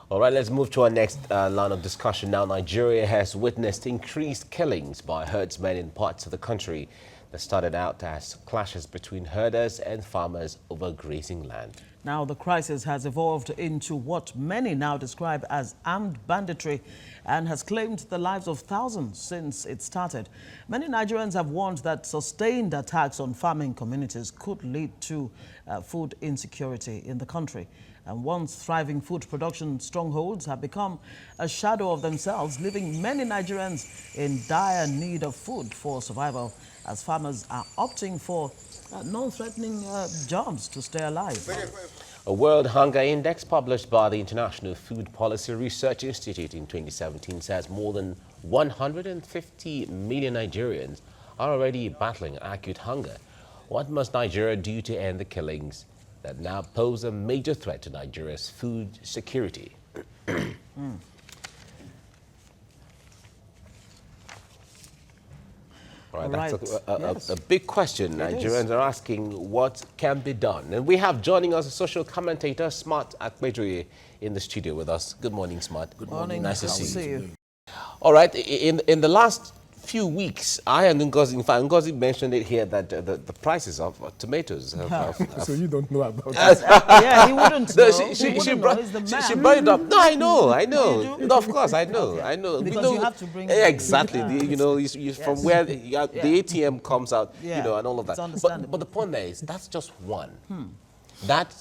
All right, let's move to our next line of discussion now. Nigeria has witnessed increased killings by herdsmen in parts of the country that started out as clashes between herders and farmers over grazing land. Now, the crisis has evolved into what many now describe as armed banditry and has claimed the lives of thousands since it started. Many Nigerians have warned that sustained attacks on farming communities could lead to food insecurity in the country. And once thriving food production strongholds have become a shadow of themselves, leaving many Nigerians in dire need of food for survival, as farmers are opting for non-threatening jobs to stay alive. A World Hunger Index published by the International Food Policy Research Institute in 2017 says more than 150 million Nigerians are already battling acute hunger. What must Nigeria do to end the killings that now pose a major threat to Nigeria's food security? All right, that's a big question. Nigerians are asking what can be done. And we have joining us a social commentator, Smart Akpejoye, in the studio with us. Good morning, Smart. Good morning. Nice to see you. All right, in the last few weeks, I and Ngozi, in fact, Ngozi mentioned it here that the prices of tomatoes have so you don't know about it. Yeah, he wouldn't know. She brought it up. No, I know. No, of course, I know. Okay. I know. Because you have to bring exactly. From where the ATM comes out, and all of that. But the point there is that's just one. That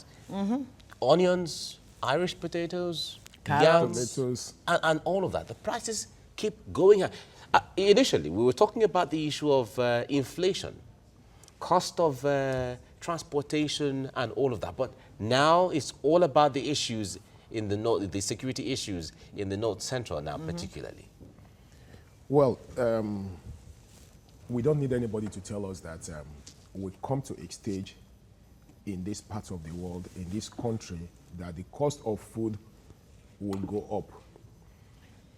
onions, Irish potatoes, yams, tomatoes, and all of that. The prices keep going up. Initially, we were talking about the issue of inflation, cost of transportation and all of that. But now it's all about the issues in the north, the security issues in the north central now particularly. Well, we don't need anybody to tell us that we've come to a stage in this part of the world, in this country, that the cost of food will go up.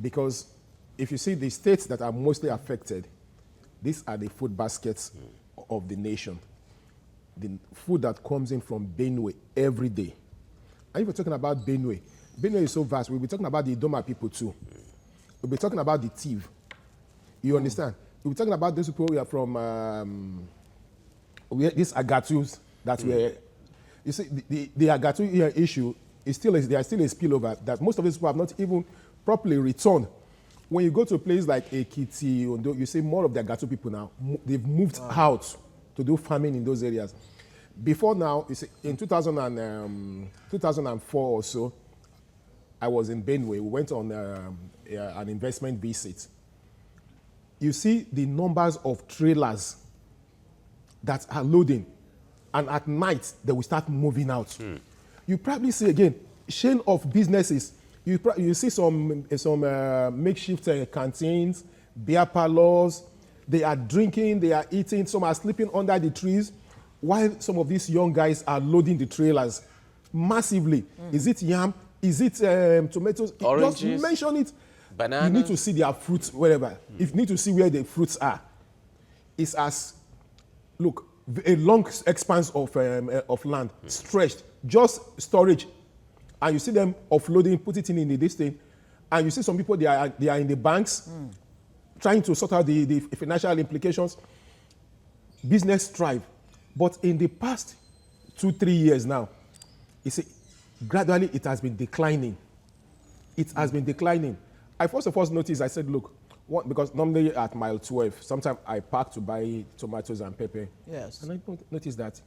Because if you see the states that are mostly affected, these are the food baskets of the nation. The food that comes in from Benue every day. And if we're talking about Benue, Benue is so vast. We'll be talking about the Idoma people too. We'll be talking about the Tiv. You understand? We'll be talking about those people who are from these Agatus that were. You see, the Agatu issue is still there is still a spillover that most of these people have not even properly returned. When you go to a place like Ekiti, you see more of the Agatu people now, they've moved out to do farming in those areas. Before now, you see, in 2004 or so, I was in Benue. We went on an investment visit. You see the numbers of trailers that are loading, and at night, they will start moving out. You probably see, again, chain of businesses. You see some makeshift canteens, beer parlors. They are drinking, they are eating. Some are sleeping under the trees, while some of these young guys are loading the trailers massively. Is it yam? Is it tomatoes? Oranges? Just mention it. Bananas? You need to see their fruits wherever. You need to see where the fruits are. It's as, look, a long expanse of land, stretched, just storage. And you see them offloading, put it in the distance, and you see some people, they are in the banks trying to sort out the financial implications. Business thrive. But in the past 2-3 years now, you see, gradually it has been declining. It has been declining. I first of all noticed, I said, look, because normally at mile 12, sometimes I park to buy tomatoes and pepper. Yes. And I noticed that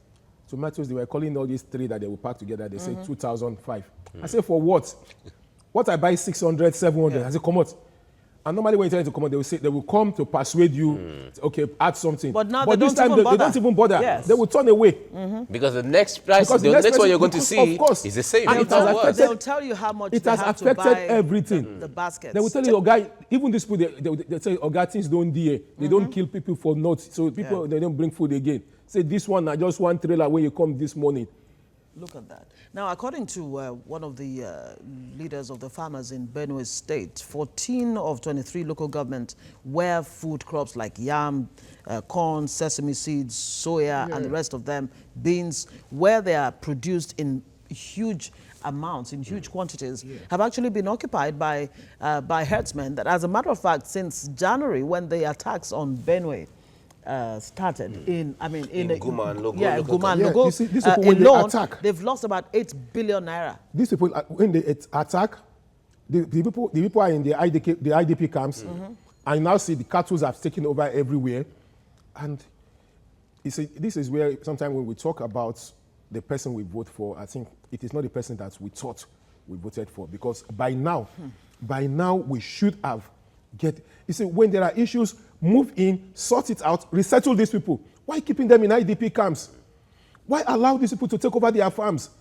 tomatoes, they were calling all these three that they will pack together. They say 2,005. I say, for what? What I buy 600, 700. I say, come out. And normally when you tell them to come out, they will come to persuade you, okay, add something. But now this time they don't even bother. Yes. They will turn away. Because the next price, the next one you're going to see is the same. And they'll tell you how much it has affected everything. The baskets. They will tell you, oh, guy, even these people, they say, oh, God, things don't die. They don't kill people for naught. So people, they don't bring food again. Say, this one, I just one trailer when you come this morning. Look at that. Now, according to one of the leaders of the farmers in Benue State, 14 of 23 local governments where food crops like yam, corn, sesame seeds, soya, and the rest of them, beans, where they are produced in huge amounts, in huge quantities, have actually been occupied by herdsmen. That, as a matter of fact, since January, when the attacks on Benue started in Guma and Logo. Guma and Yeah, Logo, you see, these people, when they alone, attack, they've lost about 8 billion naira. these people, when they attack, the people are in the IDP camps, and you now see the cattle have taken over everywhere. And you see, this is where sometimes when we talk about the person we vote for, I think it is not the person that we thought we voted for, because by now we should have you see, when there are issues, move in, sort it out, resettle these people. Why keeping them in IDP camps? Why allow these people to take over their farms?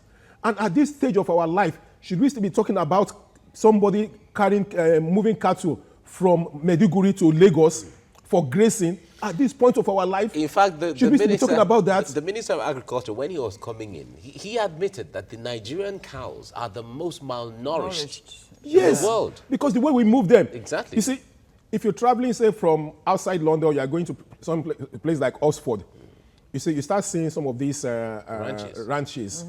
And at this stage of our life, should we still be talking about somebody moving cattle from Maiduguri to Lagos for grazing at this point of our life? In fact, should we still be talking about that? The Minister of Agriculture, when he was coming in, he admitted that the Nigerian cows are the most malnourished in the world. Because the way we move them. Exactly. You see, if you're traveling, say, from outside London, you are going to some place like Oxford, you see, you start seeing some of these ranches.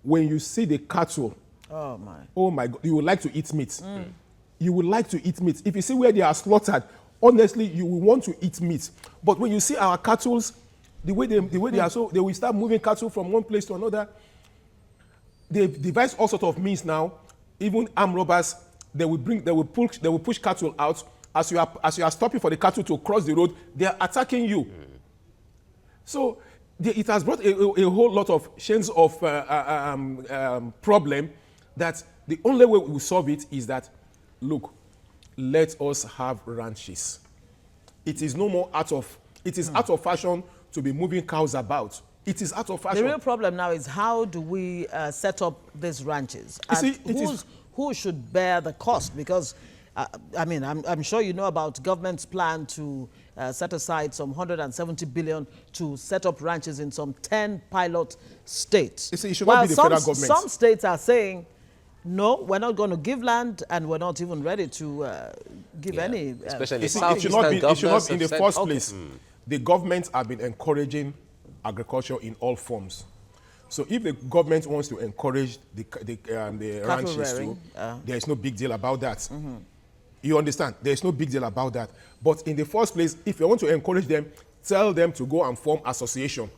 When you see the cattle, oh my God, you would like to eat meat. You would like to eat meat. If you see where they are slaughtered, honestly, you will want to eat meat. But when you see our cattle, the way they are, so they will start moving cattle from one place to another. They've devised all sorts of means now. Even armed robbers, they will push cattle out. As you are stopping for the cattle to cross the road, they are attacking you. So it has brought a whole lot of chains of problem. That the only way we will solve it is that, look, let us have ranches. It is no more out of fashion to be moving cows about. It is out of fashion. The real problem now is, how do we set up these ranches? And who should bear the cost? Because, I'm sure you know about government's plan to set aside some 170 billion to set up ranches in some 10 pilot states. You see, it should not be the federal government. Some states are saying, no, we're not going to give land, and we're not even ready to give any. Especially it should not be in the first place. The governments have been encouraging agriculture in all forms. So if the government wants to encourage the ranches too, there is no big deal about that. You understand? There is no big deal about that. But in the first place, if you want to encourage them, tell them to go and form association.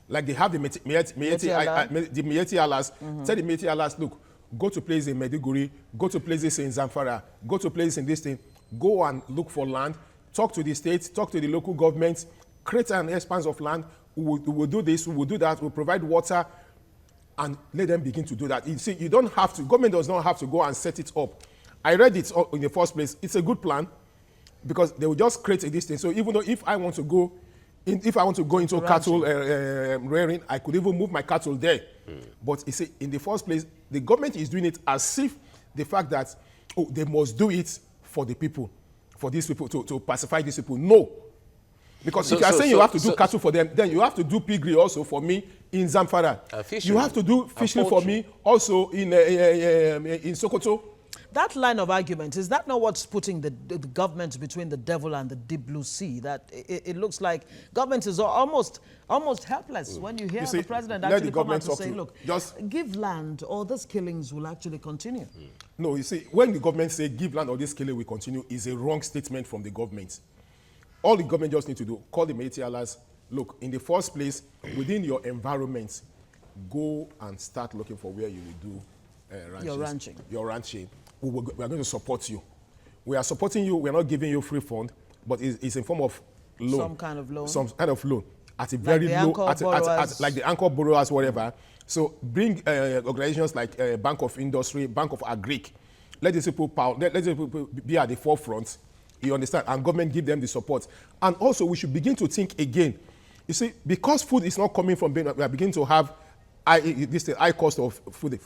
Like they have the Mieti Alas. Tell the Mieti Alas, look, go to places in Maiduguri, go to places in Zamfara, go to places in this thing, go and look for land, talk to the states, talk to the local governments, create an expanse of land. We will do this, we will do that, we'll provide water, and let them begin to do that. You see, you don't have to, government does not have to go and set it up. I read it in the first place. It's a good plan, because they will just create this thing. So even though if I want to go into cattle rearing, I could even move my cattle there. But you see, in the first place, the government is doing it as if the fact that, they must do it for the people, for these people, to pacify these people. No. Because if you are saying you have to do cattle for them, then you have to do piggery also for me in Zamfara. You have to do fishing for me also in Sokoto. That line of argument, is that not what's putting the government between the devil and the deep blue sea? That it looks like government is almost helpless when you hear the president actually come out to say, look, give land or these killings will actually continue. No, you see, when the government say give land or this killing will continue, is a wrong statement from the government. All the government just need to do, call the Mieti Alas, look, in the first place, within your environment, go and start looking for where you will do ranching. Your ranching. We are going to support you. We are supporting you. We are not giving you free fund, but it's in form of loan. Some kind of loan. Some kind of loan. At a very low, like the anchor borrowers, whatever. So bring organizations like Bank of Industry, Bank of Agric. Let these people be at the forefront. You understand? And government give them the support. And also, we should begin to think again. You see, because food is not coming from Benin, we are beginning to have high cost of food.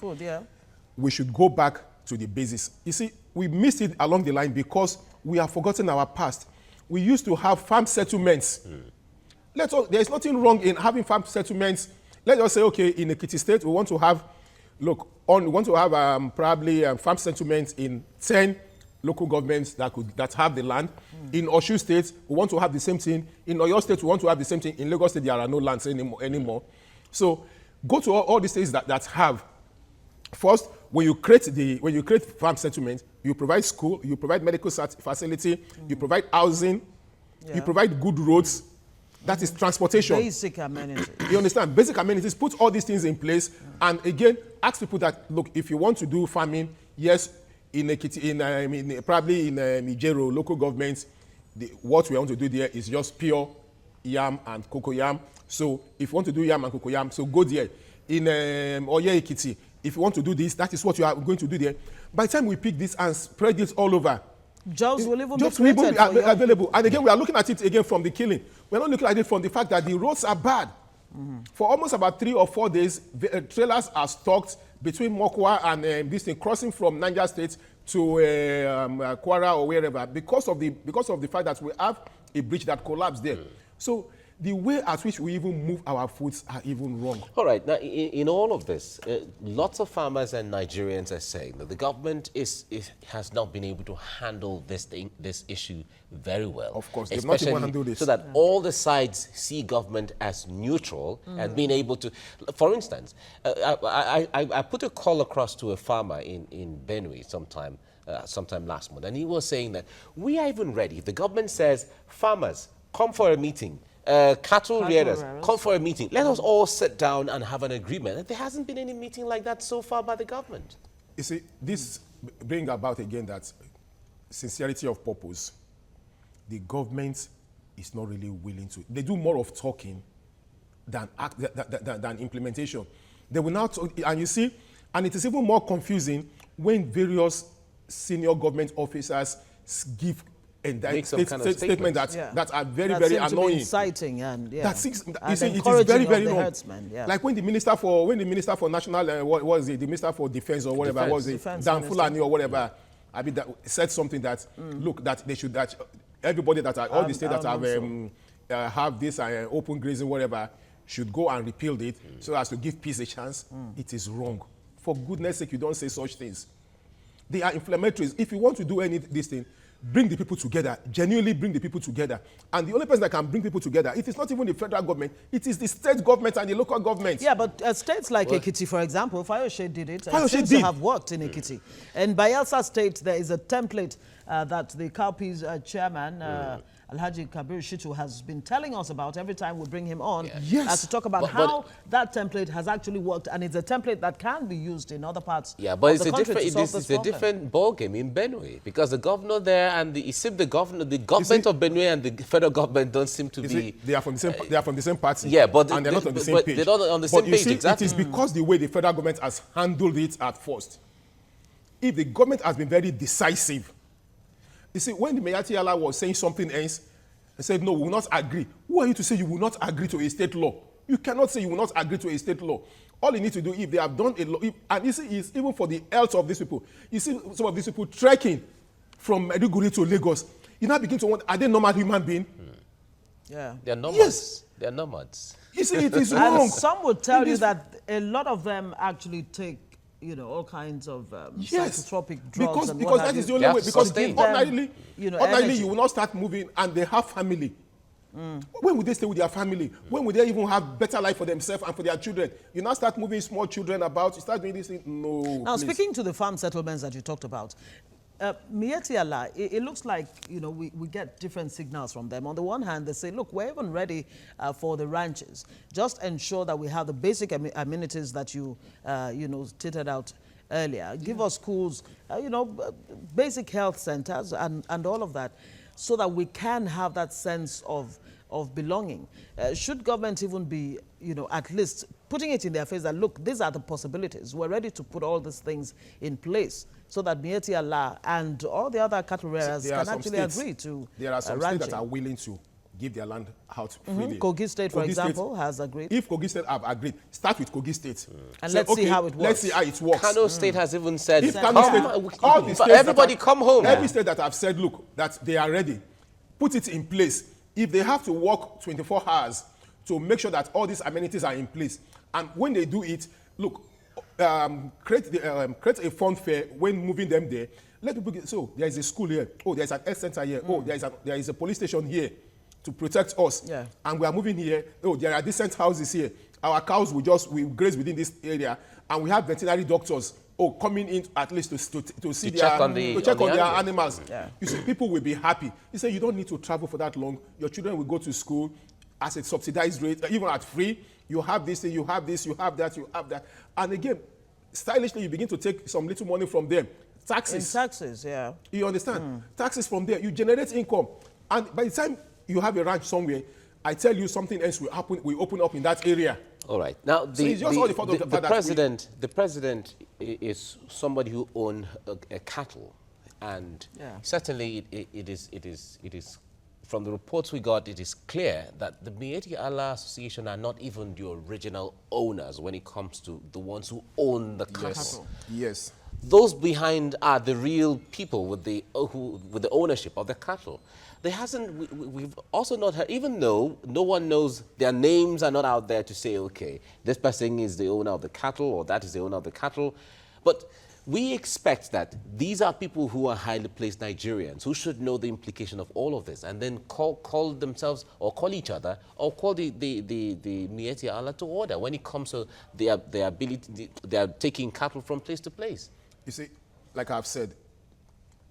We should go back to the basis. You see, we missed it along the line because we have forgotten our past. We used to have farm settlements. There is nothing wrong in having farm settlements. Let us say, okay, in Ekiti State, we want to have, probably farm settlements in 10 local governments that have the land. In Osun State, we want to have the same thing. In Oyo State, we want to have the same thing. In Lagos State, there are no lands anymore. So go to all the states that have First, when you create farm settlement, you provide school, you provide medical facility, you provide housing, you provide good roads. That is transportation. Basic amenities. You understand? Basic amenities. Put all these things in place, and again, ask people that look. If you want to do farming, yes, probably in Ijero local government, what we want to do there is just pure yam and cocoa yam. So if you want to do yam and cocoa yam, so go there. In Oye Ekiti, if you want to do this, that is what you are going to do there. By the time we pick this and spread it all over, jobs will even be available. And again, we are looking at it again from the killing. We're not looking at it from the fact that the roads are bad. For almost about 3 or 4 days, trailers are stocked between Mokwa and this thing, crossing from Niger State to Kwara or wherever, because of the fact that we have a bridge that collapsed there. So the way at which we even move our foods are even wrong. All right. Now, in all of this, lots of farmers and Nigerians are saying that the government has not been able to handle this issue very well. Of course, they've not even handled this. So that all the sides see government as neutral and being able to... For instance, I put a call across to a farmer in Benue sometime last month, and he was saying that we are even ready. The government says, farmers, come for a meeting. Cattle rearers, come for a meeting. Let us all sit down and have an agreement. And there hasn't been any meeting like that so far by the government. You see, this brings about again that sincerity of purpose. The government is not really willing to. They do more of talking than implementation. They will now talk, and you see, and it is even more confusing when various senior government officers give statements that are very, very annoying. Inciting and you see, it is very, very wrong. Herdsmen, like when the minister for national, what was it, the minister for defense or whatever, was it, Dan Fulani or whatever, I mean, that said something that look, that they should, that everybody that are all the states that have this open grazing whatever should go and repeal it so as to give peace a chance. It is wrong. For goodness sake, you don't say such things. They are inflammatories. If you want to do this thing, bring the people together, genuinely bring the people together. And the only person that can bring people together, it is not even the federal government, it is the state government and the local government. Yeah, but states like Ekiti, for example, Fayose did it. It seems to have worked in Ekiti. In Bayelsa State, there is a template that the Cowpeas chairman, Alhaji Kabir Shitu, has been telling us about every time we bring him on to talk about how that template has actually worked, and it's a template that can be used in other parts of the country to solve this problem. It's a different ballgame in Benue, because the governor there and the government of Benue and the federal government don't seem to be... They are from the same party. Yeah, but and they're not on the same page. They're not on the same page, exactly. It is because the way the federal government has handled it at first. If the government has been very decisive, you see, when the Mayati Allah was saying something else, he said, no, we will not agree. Who are you to say you will not agree to a state law? You cannot say you will not agree to a state law. All you need to do, if they have done a law, and you see, it's even for the health of these people. You see some of these people trekking from Maiduguri to Lagos. You now begin to wonder, are they normal human beings? Yeah. They're nomads. Yes. They're nomads. You see, it is wrong. And some would tell you that a lot of them actually take, all kinds of psychotropic drugs. Because that is the only way. Because ordinarily, you will not start moving, and they have family. When would they stay with their family? When would they even have better life for themselves and for their children? You now start moving small children about. You start doing this thing. No. Now, speaking to the farm settlements that you talked about, Miyetti Allah, it looks like, we get different signals from them. On the one hand, they say, look, we're even ready for the ranches. Just ensure that we have the basic amenities that you, stated out earlier. Give us schools, basic health centers and all of that, so that we can have that sense of belonging. Should government even be, at least putting it in their face that, look, these are the possibilities. We're ready to put all these things in place, so that Miyetti Allah and all the other cattle rearers can actually agree to There are some states that are willing to give their land out freely. Kogi State, for example, has agreed. If Kogi State have agreed, start with Kogi State. And let's see how it works. Let's see how it works. Kano State has even said, if Kano State, all the states everybody come home. Every state that have said, look, that they are ready, put it in place. If they have to work 24 hours to make sure that all these amenities are in place, and when they do it, look, create a fund fair when moving them there. Let people get, so there is a school here. Oh, there is an health center here. Oh, there is a police station here to protect us. Yeah. And we are moving here. Oh, there are decent houses here. Our cows will graze within this area, and we have veterinary doctors coming in at least to see To check on the animals. Yeah. You see, people will be happy. He said, you don't need to travel for that long. Your children will go to school at a subsidized rate, even at free. You have this, you have this, you have that, you have that. And again, stylishly, you begin to take some little money from them. Taxes. In taxes, yeah. You understand? Taxes from there. You generate income. And by the time you have a ranch somewhere, I tell you something else will happen. We open up in that area. All right. Now, the president is somebody who owns a cattle, and certainly it is from the reports we got, it is clear that the Mieti Allah Association are not even the original owners when it comes to the ones who own the cattle. Yes. Those behind are the real people with the ownership of the cattle. We've also not heard, even though no one knows, their names are not out there to say, okay, this person is the owner of the cattle or that is the owner of the cattle. But we expect that these are people who are highly placed Nigerians who should know the implication of all of this and then call themselves or call each other or call the Mieti Allah to order when it comes to their ability, they are taking cattle from place to place. You see, like I've said,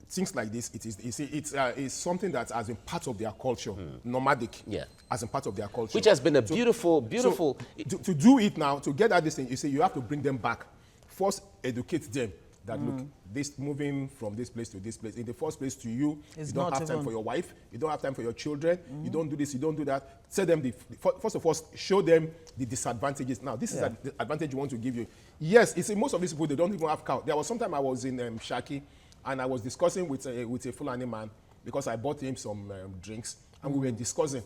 things like this, it's something that has been part of their culture, nomadic, as in part of their culture. Which has been a beautiful. So to do it now, to get at this thing, you see, you have to bring them back. First, educate them that, look, this moving from this place to this place, in the first place to you, you don't have time for your wife, you don't have time for your children, you don't do this, you don't do that. Tell them, first of all, show them the disadvantages. Now, this is the advantage you want to give you. Yes, it's most of these people, they don't even have cow. There was some time I was in Shaki, and I was discussing with a Fulani man because I bought him some drinks, and we were discussing.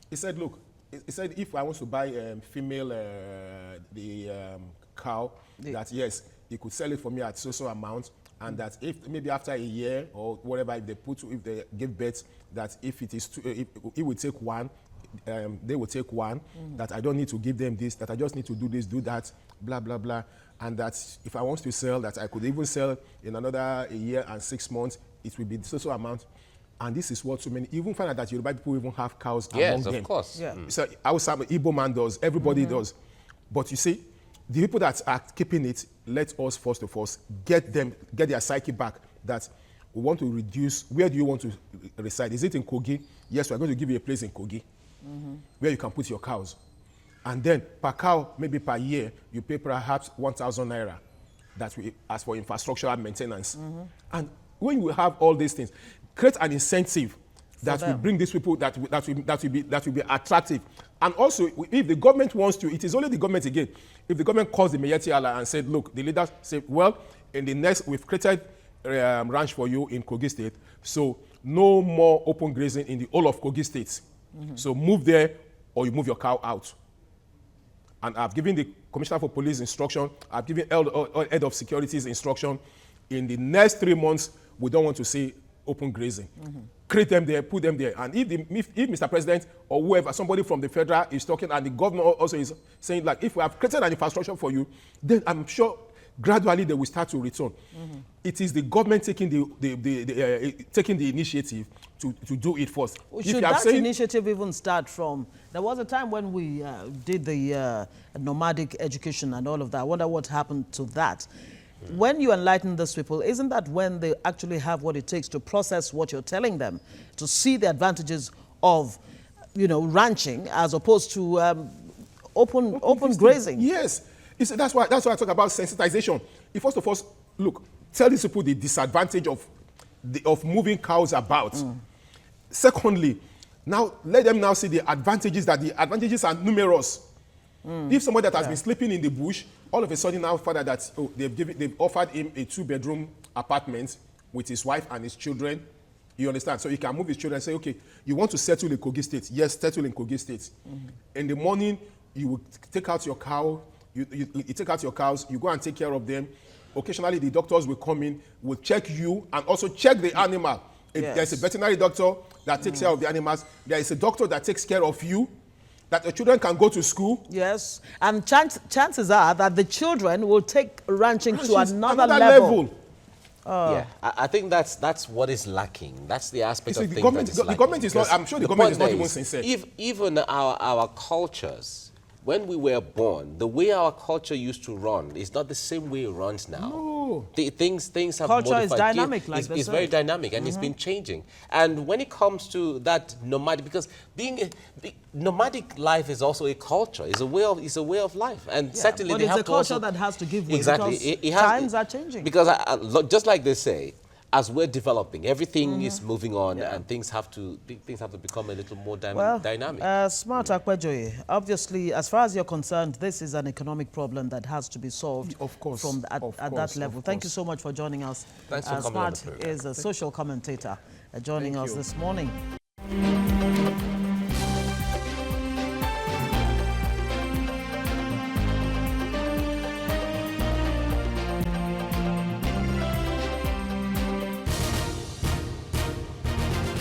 He said, look, he said, if I want to buy female cow, that yes, he could sell it for me at so amount, and that if maybe after a year or whatever, if they give birth, that if it is if he would take one, they will take one, that I don't need to give them this, that I just need to do this, do that, blah, blah, blah. And that if I want to sell, that I could even sell in another year and 6 months, it will be so amount. And this is what so many, even find out that Yoruba people even have cows among them. Yes, of course. Yeah. So outside, Igbo man does, everybody does. But you see, the people that are keeping it, let us first of all get their psyche back, that we want to reduce. Where do you want to reside? Is it in Kogi? Yes, we're going to give you a place in Kogi where you can put your cows. And then per cow, maybe per year, you pay perhaps 1,000 naira. That we ask for infrastructural maintenance. And when you have all these things, create an incentive that will bring these people, that will be attractive. And also, if the government wants to, it is only the government again. If the government calls the Mieti Allah and said, look, the leaders say, well, in the next, we've created ranch for you in Kogi State, so no more open grazing in the whole of Kogi State. So move there or you move your cow out. And I've given the Commissioner for Police instruction, I've given Head of Security's instruction. In the next 3 months, we don't want to see open grazing. Create them there, put them there. And if Mr. President or whoever, somebody from the federal is talking, and the governor also is saying, like, if we have created an infrastructure for you, then I'm sure gradually they will start to return. It is the government taking the initiative to do it first. Should that initiative even start from? There was a time when we did the nomadic education and all of that. I wonder what happened to that. When you enlighten those people, isn't that when they actually have what it takes to process what you're telling them, to see the advantages of, ranching as opposed to open grazing? Yes. That's why I talk about sensitization. First of all, look, tell these people the disadvantage of moving cows about. Secondly, now let them now see the advantages, that the advantages are numerous. If somebody that has been sleeping in the bush, all of a sudden now find out that they've offered him a 2-bedroom apartment with his wife and his children. You understand? So he can move his children and say, okay, you want to settle in Kogi State? Yes, settle in Kogi State. In the morning, you will take out your cow. You take out your cows, you go and take care of them. Occasionally, the doctors will come in, will check you, and also check the animal. If there's a veterinary doctor that takes care of the animals, there is a doctor that takes care of you, that the children can go to school. Yes, and chances are that the children will take ranching to another level. Yeah, I think that's what is lacking. That's the aspect of things that is lacking. The government is not, I'm sure the government is not even sincere. Even our cultures, when we were born, the way our culture used to run is not the same way it runs now. No. true. Things have Culture modified. is dynamic, like they it's say. very dynamic, and it's been changing. And when it comes to that nomadic, because nomadic life is also a culture, it's a way of life, and certainly but they it's have a to culture also, that has to give way exactly. because Has, times are changing. Because just like they say, as we're developing, everything is moving on, and things have to become a little more dynamic. Smart Akwejoye, obviously, as far as you're concerned, this is an economic problem that has to be solved. Of course, at that level. Thank you so much for joining us. Thanks for coming on the Smart program. is a social commentator joining us this morning.